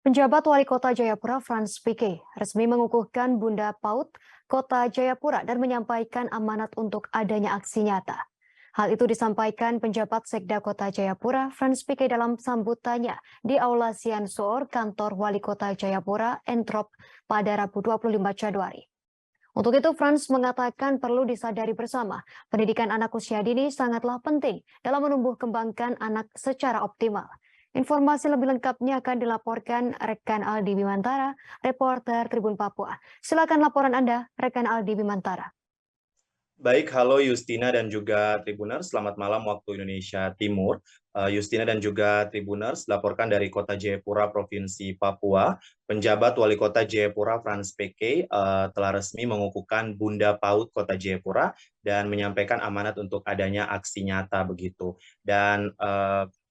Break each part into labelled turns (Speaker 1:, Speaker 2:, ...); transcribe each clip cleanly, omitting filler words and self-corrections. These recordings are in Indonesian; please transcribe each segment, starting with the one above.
Speaker 1: Penjabat Wali Kota Jayapura Frans Pike resmi mengukuhkan Bunda PAUD Kota Jayapura dan menyampaikan amanat untuk adanya aksi nyata. Hal itu disampaikan penjabat Sekda Kota Jayapura Frans Pike dalam sambutannya di Aula Siansor kantor Wali Kota Jayapura Entrop pada Rabu 25 Januari. Untuk itu Frans mengatakan perlu disadari bersama, pendidikan anak usia dini sangatlah penting dalam menumbuh kembangkan anak secara optimal. Informasi lebih lengkapnya akan dilaporkan rekan Aldi Bimantara, reporter Tribun Papua. Silakan laporan Anda, rekan Aldi Bimantara.
Speaker 2: Baik, halo Justina dan juga Tribuners, selamat malam waktu Indonesia Timur. Justina dan juga Tribuners, laporkan dari Kota Jayapura, Provinsi Papua. Penjabat Wali Kota Jayapura Frans Peke telah resmi mengukuhkan Bunda PAUD Kota Jayapura dan menyampaikan amanat untuk adanya aksi nyata begitu. Dan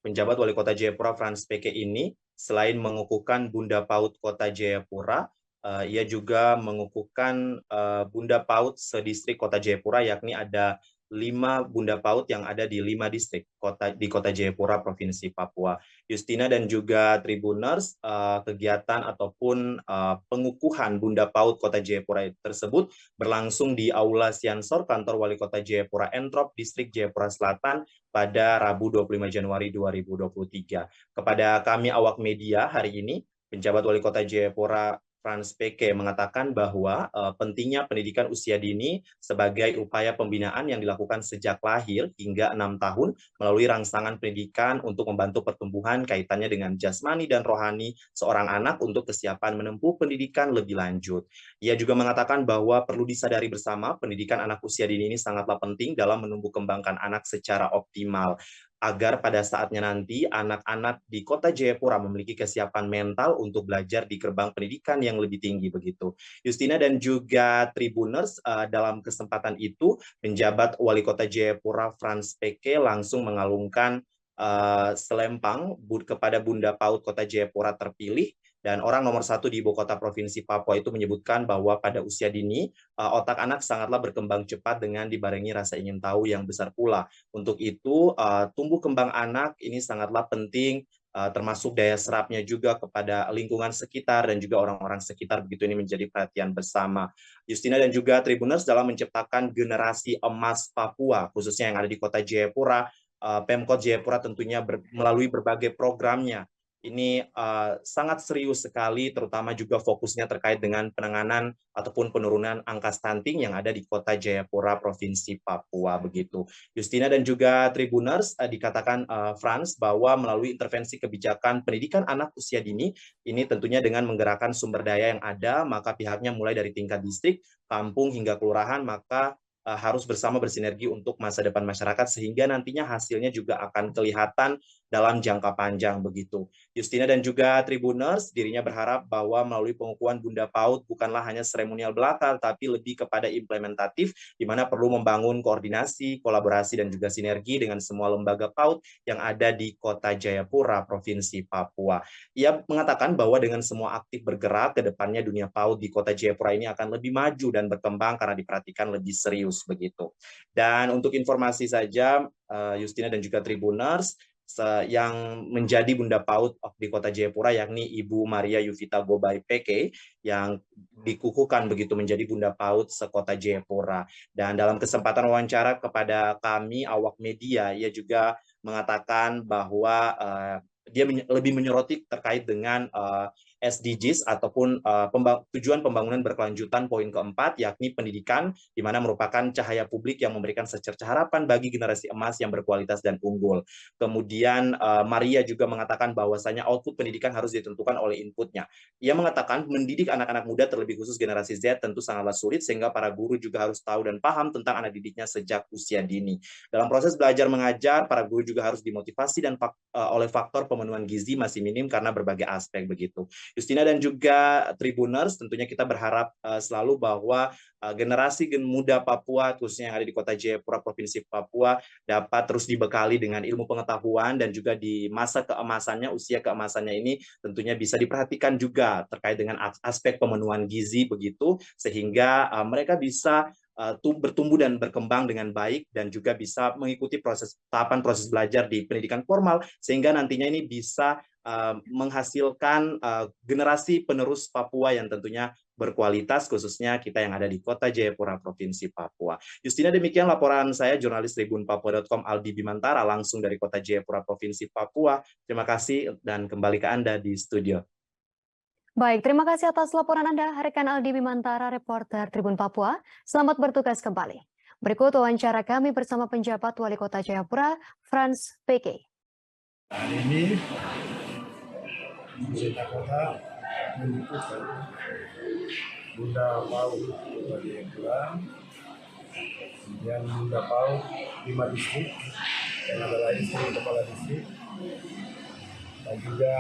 Speaker 2: penjabat Wali Kota Jayapura Frans Peke ini selain mengukuhkan Bunda PAUD Kota Jayapura, ia juga mengukuhkan Bunda PAUD sedistrik Kota Jayapura, yakni ada 5 Bunda PAUD yang ada di 5 distrik di Kota Jayapura, Provinsi Papua. Justina dan juga Tribuners, kegiatan ataupun pengukuhan Bunda PAUD Kota Jayapura tersebut berlangsung di Aula Siansor, kantor Wali Kota Jayapura Entrop, Distrik Jayapura Selatan pada Rabu 25 Januari 2023. Kepada kami awak media hari ini, penjabat Wali Kota Jayapura Frans Peke mengatakan bahwa pentingnya pendidikan usia dini sebagai upaya pembinaan yang dilakukan sejak lahir hingga 6 tahun melalui rangsangan pendidikan untuk membantu pertumbuhan kaitannya dengan jasmani dan rohani seorang anak untuk kesiapan menempuh pendidikan lebih lanjut. Ia juga mengatakan bahwa perlu disadari bersama pendidikan anak usia dini ini sangatlah penting dalam menumbuh kembangkan anak secara optimal, agar pada saatnya nanti anak-anak di Kota Jayapura memiliki kesiapan mental untuk belajar di gerbang pendidikan yang lebih tinggi begitu. Justina dan juga Tribuners, dalam kesempatan itu penjabat Wali Kota Jayapura Frans Peke langsung mengalungkan selempang kepada Bunda PAUD Kota Jayapura terpilih. Dan orang nomor 1 di ibu kota Provinsi Papua itu menyebutkan bahwa pada usia dini, otak anak sangatlah berkembang cepat dengan dibarengi rasa ingin tahu yang besar pula. Untuk itu, tumbuh kembang anak ini sangatlah penting, termasuk daya serapnya juga kepada lingkungan sekitar dan juga orang-orang sekitar, begitu ini menjadi perhatian bersama. Justina dan juga Tribuners, dalam menciptakan generasi emas Papua, khususnya yang ada di Kota Jayapura, Pemkot Jayapura tentunya melalui berbagai programnya ini sangat serius sekali, terutama juga fokusnya terkait dengan penanganan ataupun penurunan angka stunting yang ada di Kota Jayapura, Provinsi Papua begitu. Justina dan juga Tribuners, dikatakan Frans bahwa melalui intervensi kebijakan pendidikan anak usia dini, ini tentunya dengan menggerakkan sumber daya yang ada, maka pihaknya mulai dari tingkat distrik, kampung hingga kelurahan, maka harus bersama bersinergi untuk masa depan masyarakat sehingga nantinya hasilnya juga akan kelihatan dalam jangka panjang begitu. Justina dan juga Tribuners, dirinya berharap bahwa melalui pengukuhan Bunda PAUD bukanlah hanya seremonial belaka, tapi lebih kepada implementatif, di mana perlu membangun koordinasi, kolaborasi, dan juga sinergi dengan semua lembaga PAUD yang ada di Kota Jayapura, Provinsi Papua. Ia mengatakan bahwa dengan semua aktif bergerak, ke depannya dunia PAUD di Kota Jayapura ini akan lebih maju dan berkembang karena diperhatikan lebih serius begitu. Dan untuk informasi saja, Justina dan juga Tribuners, yang menjadi Bunda PAUD di Kota Jayapura yakni Ibu Maria Yuvita Gobay Peke yang dikukuhkan begitu menjadi Bunda PAUD sekota Jayapura. Dan dalam kesempatan wawancara kepada kami awak media, ia juga mengatakan bahwa dia lebih menyoroti terkait dengan SDGs ataupun tujuan pembangunan berkelanjutan poin keempat, yakni pendidikan, di mana merupakan cahaya publik yang memberikan secerca harapan bagi generasi emas yang berkualitas dan unggul. Kemudian Maria juga mengatakan bahwasanya output pendidikan harus ditentukan oleh inputnya. Ia mengatakan mendidik anak-anak muda terlebih khusus generasi Z tentu sangatlah sulit, sehingga para guru juga harus tahu dan paham tentang anak didiknya sejak usia dini. Dalam proses belajar mengajar, para guru juga harus dimotivasi dan oleh faktor pemenuhan gizi masih minim karena berbagai aspek begitu. Justina dan juga Tribuners, tentunya kita berharap selalu bahwa generasi muda Papua, khususnya yang ada di Kota Jayapura, Provinsi Papua, dapat terus dibekali dengan ilmu pengetahuan dan juga di masa keemasannya, usia keemasannya ini tentunya bisa diperhatikan juga terkait dengan aspek pemenuhan gizi begitu, sehingga mereka bisa bertumbuh dan berkembang dengan baik dan juga bisa mengikuti tahapan proses belajar di pendidikan formal sehingga nantinya ini bisa menghasilkan generasi penerus Papua yang tentunya berkualitas, khususnya kita yang ada di Kota Jayapura, Provinsi Papua. Justina, demikian laporan saya, jurnalis tribunpapua.com Aldi Bimantara, langsung dari Kota Jayapura, Provinsi Papua. Terima kasih dan kembali ke Anda di studio.
Speaker 1: Baik, terima kasih atas laporan Anda, rekan Aldi Bimantara, reporter Tribun Papua. Selamat bertugas kembali. Berikut wawancara kami bersama penjabat Wali Kota Jayapura, Frans PK.
Speaker 3: Hari ini, pemerintah kota memutuskan Bunda PAUD Kota Jayapura, kemudian Bunda PAUD 5 distrik, yang adalah istri kepala distrik, dan juga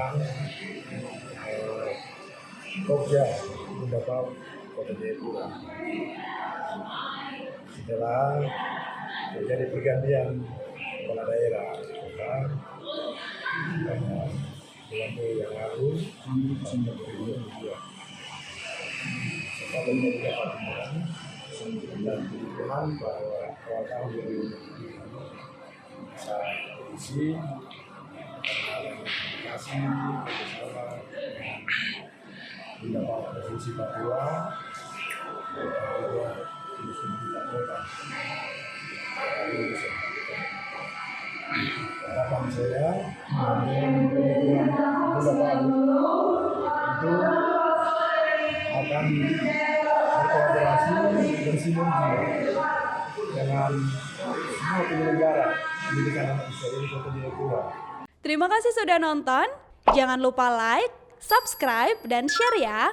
Speaker 3: Pokja Bunda PAUD Kota Jayapura. Setelah terjadi pergantian kepala daerah kota pada bulan Mei yang lalu tahun 2022, serta menjadi pertemuan dan kebutuhan bahwa awal tahun 2023 bisa berisi komunikasi bersama Bunda PAUD Provinsi Papua dan juga industri kota. Harapan saya dengan pemikiran Bunda PAUD itu akan berkolaborasi bersinergi dengan semua penyelenggara pendidikan anak usia dini Kota Jayapura.
Speaker 4: Terima kasih sudah nonton. Jangan lupa like, subscribe, dan share ya.